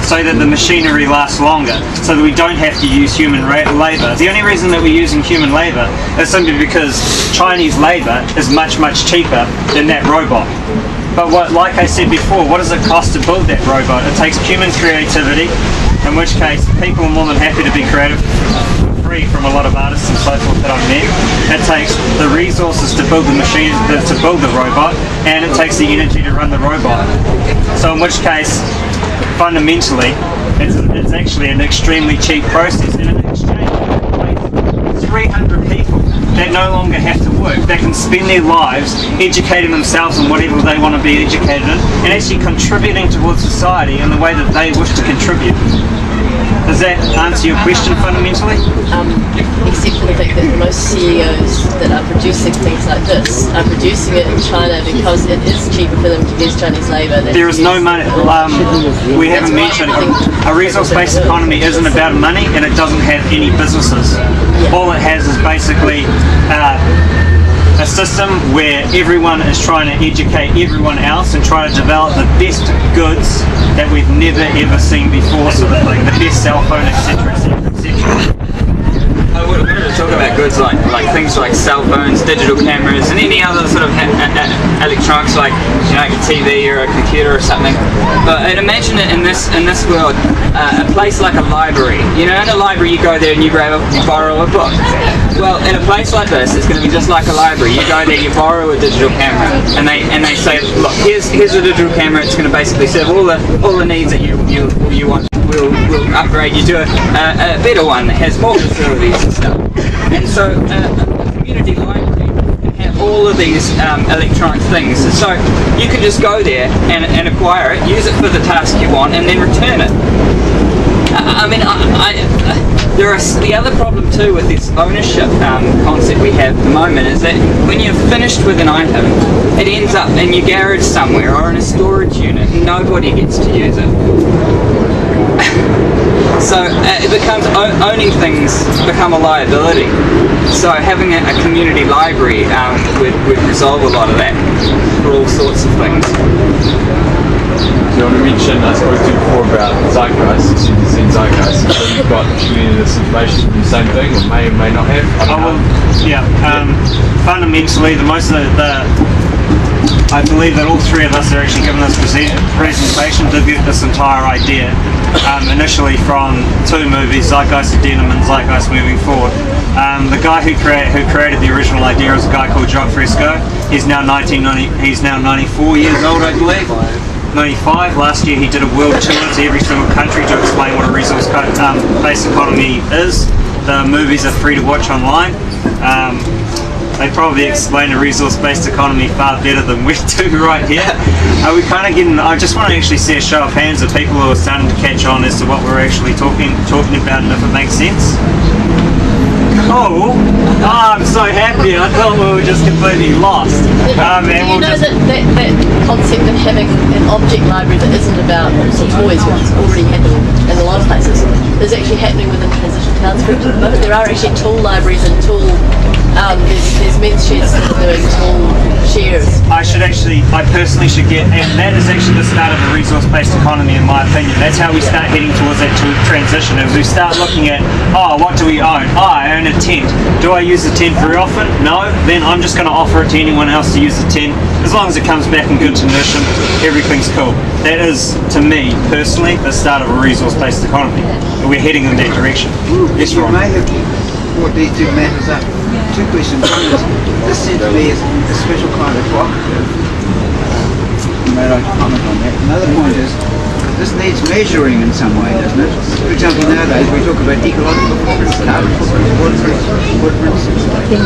so that the machinery lasts longer, so that we don't have to use human labour. The only reason that we're using human labour is simply because Chinese labour is much, much cheaper than that robot. But like I said before, what does it cost to build that robot? It takes human creativity, in which case people are more than happy to be creative free from a lot of artists and so forth that I've met. It takes the resources to build the machine, to build the robot, and it takes the energy to run the robot. So in which case, fundamentally, it's actually an extremely cheap process. And in exchange, 300 people that no longer have to work, that can spend their lives educating themselves in whatever they want to be educated in, and actually contributing towards society in the way that they wish to contribute. Does that answer your question fundamentally? Except for the fact that most CEOs that are producing things like this are producing it in China because it is cheaper for them to use Chinese labour. There is no money. We haven't mentioned a resource-based economy isn't about money, and it doesn't have any businesses. All it has is basically a system where everyone is trying to educate everyone else and try to develop the best goods that we've never ever seen before, sort of thing. The best cell phone, etc., etc., etc. I wanted to talk about goods like things like cell phones, digital cameras, and any other sort of electronics like, you know, like a TV or a computer or something. But I'd imagine it in this world, a place like a library. You know, in a library you go there and you borrow a book. Well, in a place like this, it's going to be just like a library. You go there, you borrow a digital camera, and they say, look, here's a digital camera. It's going to basically serve all the needs that you want. We'll upgrade you to a better one that has more facilities and stuff. And so a community library can have all of these electronic things. So you can just go there and acquire it, use it for the task you want, and then return it. The other problem too with this ownership concept we have at the moment is that when you're finished with an item, it ends up in your garage somewhere or in a storage unit, and nobody gets to use it. So it becomes owning things become a liability. So having a community library would resolve a lot of that for all sorts of things. You want to mention, I spoke to you before about zeitgeist, zeitgeist. So you've got community this information from the same thing, or may not have. Fundamentally, I believe that all three of us are actually given this presentation to get this entire idea. Initially from two movies, Zeitgeist of Denim and Zeitgeist Moving Forward. The guy who created the original idea is a guy called John Fresco. He's now 94 years old, I believe. 95. Last year he did a world tour to every single country to explain what a resource-based economy is. The movies are free to watch online. They probably explain a resource-based economy far better than we do right here. I just want to actually see a show of hands of people who are starting to catch on as to what we're actually talking about, and if it makes sense. Oh, I'm so happy. I thought we were just completely lost. You know that concept of having an object library that isn't about toys, which is already happening in a lot of places, is actually happening within transition towns groups at the moment. There are actually tool libraries and tool. There's men's sheds that are doing tool shares. I personally should get, and that is actually the start of a resource-based economy in my opinion. That's how we start heading towards that transition, as we start looking at, what do we own? I own a tent. Do I use the tent very often? No. Then I'm just going to offer it to anyone else to use the tent. As long as it comes back in good condition, everything's cool. That is, to me, personally, the start of a resource-based economy. We're heading in that direction. Yes, Ron. You may have brought these two matters up. Two questions. One is, this seems to me is a special kind of cooperative. You may like to comment on that. Another point is, this needs measuring in some way, doesn't it? For example, nowadays we talk about ecological footprints, carbon footprints,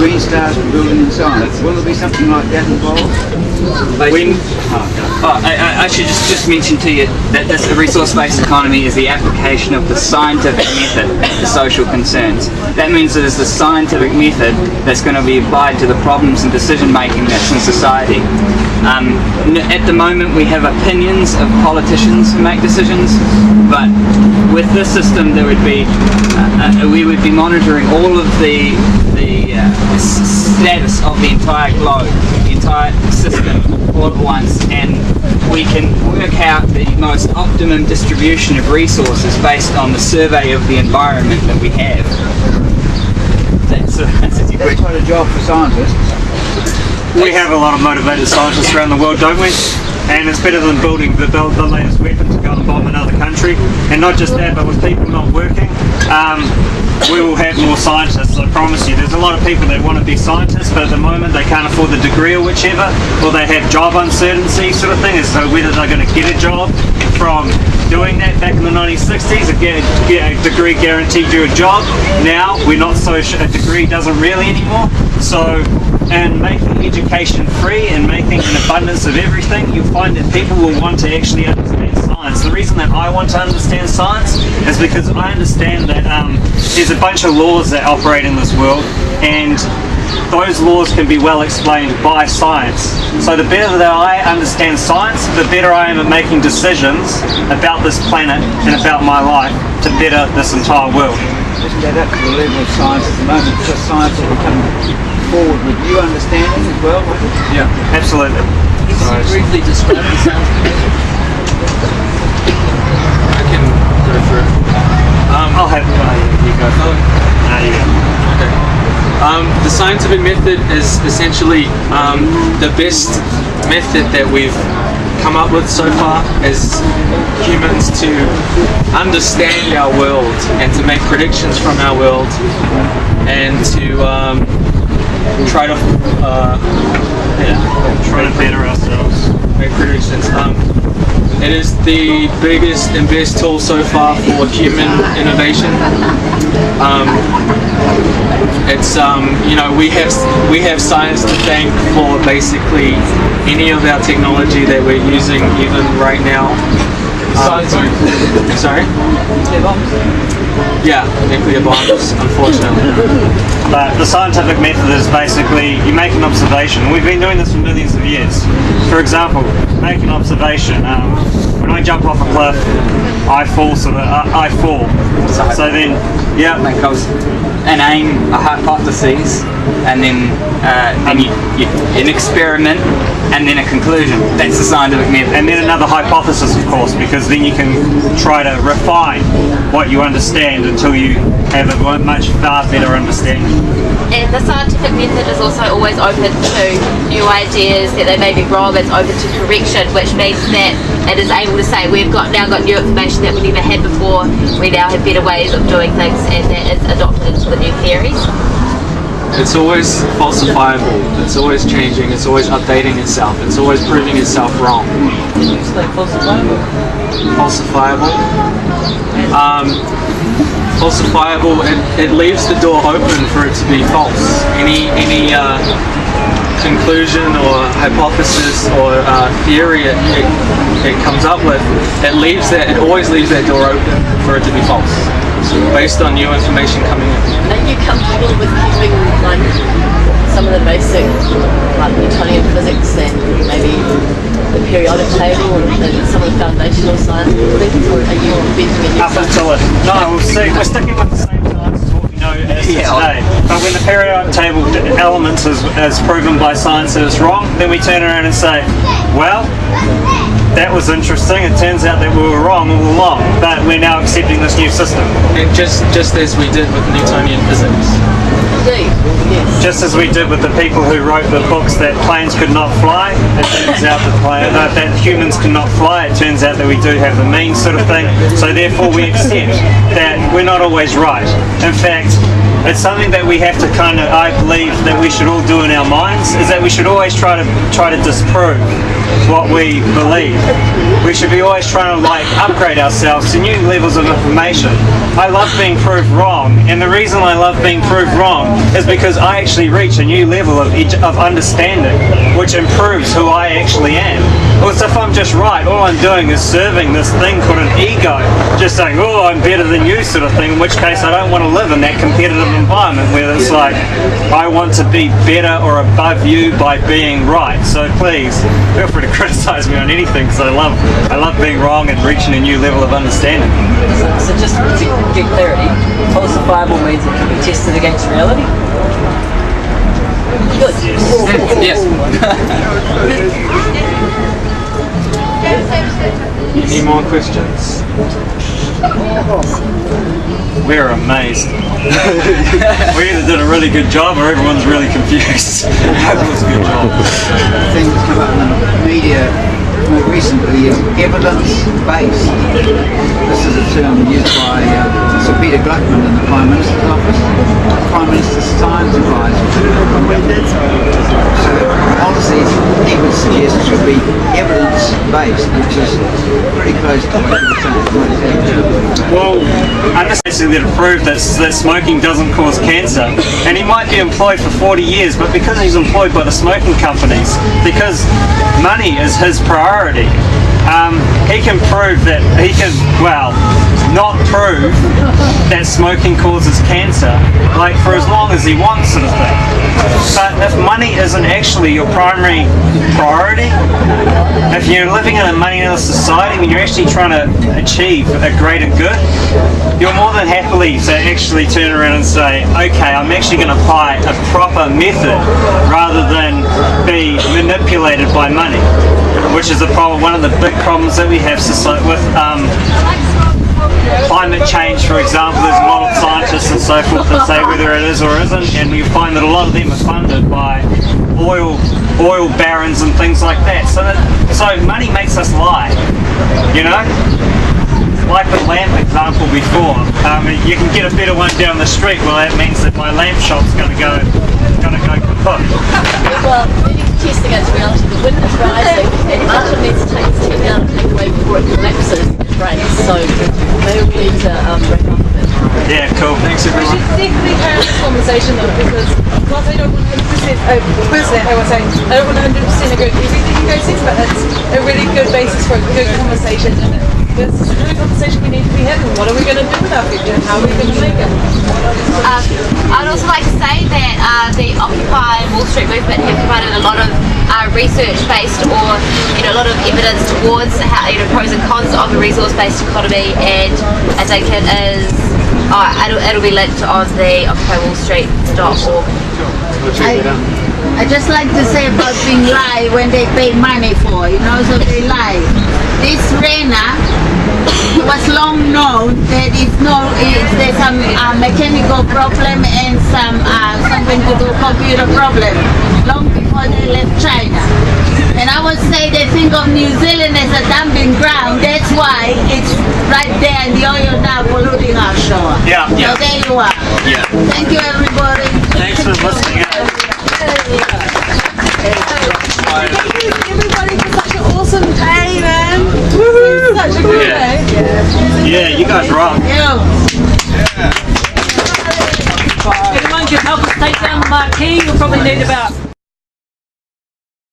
green stars for building and so on. Will there be something like that involved? I should just mention to you that this resource-based economy is the application of the scientific method to social concerns. That means it is the scientific method that's going to be applied to the problems and decision-making that's in society. At the moment we have opinions of politicians who make decisions, but with this system there would be we would be monitoring all of the status of the entire globe, the watertight system all at once, and we can work out the most optimum distribution of resources based on the survey of the environment that we have. That's your That's question. quite a job for scientists. We have a lot of motivated scientists around the world, don't we? And it's better than building the latest weapon to go and bomb another country. And not just that, but with people not working, we will have more scientists, I promise you. There's a lot of people that want to be scientists, but at the moment they can't afford the degree or whichever, or they have job uncertainty sort of thing, as to whether they're going to get a job from doing that. Back in the 1960s, a degree guaranteed you a job. Now, we're not so sure, a degree doesn't really anymore. So, and making education free and making an abundance of everything, you'll find that people will want to actually understand science. The reason that I want to understand science is because I understand that there's a bunch of laws that operate in this world, and those laws can be well explained by science. So the better that I understand science, the better I am at making decisions about this planet and about my life to better this entire world. Isn't that up to the level of science at the moment? Because science will become forward with you understanding as well. Yeah, absolutely. Can you briefly describe the science community? I can go for it. I'll have you go. You go. Okay. The scientific method is essentially the best method that we've come up with so far as humans to understand our world and to make predictions from our world and to try to better ourselves. make predictions. It is the biggest and best tool so far for human innovation. It's you know, we have science to thank for basically any of our technology that we're using even right now. Sorry? Yeah, nuclear bombs, unfortunately. But the scientific method is basically you make an observation. We've been doing this for millions of years. For example, make an observation. When I jump off a cliff, I fall. So then, yeah. Make an aim, a hypothesis, and then an experiment, and then a conclusion. That's the scientific method. And then another hypothesis, of course, because then you can try to refine what you understand until you have a much far better understanding. And the scientific method is also always open to new ideas that they may be wrong. It's open to correction, which means that it is able to say we've now got new information that we never had before. We now have better ways of doing things, and that is adopted into the new theories. It's always falsifiable, it's always changing, it's always updating itself, it's always proving itself wrong. Can you explain falsifiable? Falsifiable? Falsifiable, it leaves the door open for it to be false. Any conclusion or hypothesis or theory it comes up with, it always leaves that door open for it to be false, based on new information coming in. Are you comfortable with keeping like some of the basic like Newtonian physics and maybe the periodic table and some of the foundational science things, or are you inventing a new Up until it. No, we're sticking with the same science as what we know as today. But when the periodic table elements is proven by science that it's wrong, then we turn around and say, well, that was interesting. It turns out that we were wrong all along, but we're now accepting this new system. And just as we did with Newtonian physics. Indeed, yes. Just as we did with the people who wrote the books that planes could not fly, it turns out that humans cannot fly. It turns out that we do have the means, sort of thing. So therefore we accept that we're not always right. In fact, it's something that we have to I believe that we should all do in our minds, is that we should always try to disprove what we believe. We should be always trying to upgrade ourselves to new levels of information. I love being proved wrong, and the reason I love being proved wrong is because I actually reach a new level of understanding, which improves who I actually am. Because if I'm just right, all I'm doing is serving this thing called an ego, just saying, oh, I'm better than you sort of thing, in which case I don't want to live in that competitive environment where it's like, I want to be better or above you by being right. So please, feel free to criticize me on anything, because I love being wrong and reaching a new level of understanding. So just to get clarity, falsifiable means it can be tested against reality? Good. Yes. Any more questions? We're amazed. We either did a really good job or everyone's really confused. That was a good job. The thing that's come up in the media more recently is evidence-based. This is a term used by Sir Peter Gluckman in the Prime Minister's office, Prime Minister's Science Advisor. So policies he would suggest should be evidence-based, which is pretty close to what you're saying. Well, basically to prove that smoking doesn't cause cancer, and he might be employed for 40 years, but because he's employed by the smoking companies, because money is his priority, he can prove that he can, well, not prove that smoking causes cancer, like for as long as he wants, sort of thing. But if money isn't actually your primary priority, if you're living in a moneyless society, when you're actually trying to achieve a greater good, you're more than happily to actually turn around and say, okay, I'm actually going to apply a proper method rather than be manipulated by money, which is the problem. One of the big problems that we have with climate change, for example. There's a lot of scientists and so forth that say whether it is or isn't, and you find that a lot of them are funded by oil barons and things like that. So money makes us lie, you know? Like the lamp example before, you can get a better one down the street. Well, that means that my lamp shop's going to go kaput. Well, we need to test against reality. The wind is rising, and Martin needs to take his team down and take away before it collapses. Right, so maybe we need to wrap up a bit. Yeah, cool. Thanks, We everyone. should definitely carry this conversation though, because whilst I don't 100%, personally I would say, I don't 100% agree with everything you guys said, but it's a really good basis for a good conversation, and this is a really conversation we need to be having. What are we going to do with our future? How are we going to make it? I'd also like to say that the Occupy Wall Street movement have provided a lot of research based or a lot of evidence towards how, pros and cons of a resource-based economy, and I think it is it'll be linked on the OccupyWallStreet.org. I just like to say about being lie when they pay money for, so they lie. This RENA was long known that there's some mechanical problem and something to do computer problem long before they left China. And I would say they think of New Zealand as a dumping ground. That's why it's right there in the oil now polluting our shore. Yeah, yeah. So there you are. Yeah. Thank you, everybody. Thanks for listening. Thank you everybody for such an awesome day, man. Woohoo! Such a good day. Yeah, you guys rock. If anyone can help us take down the marquee, you'll probably need about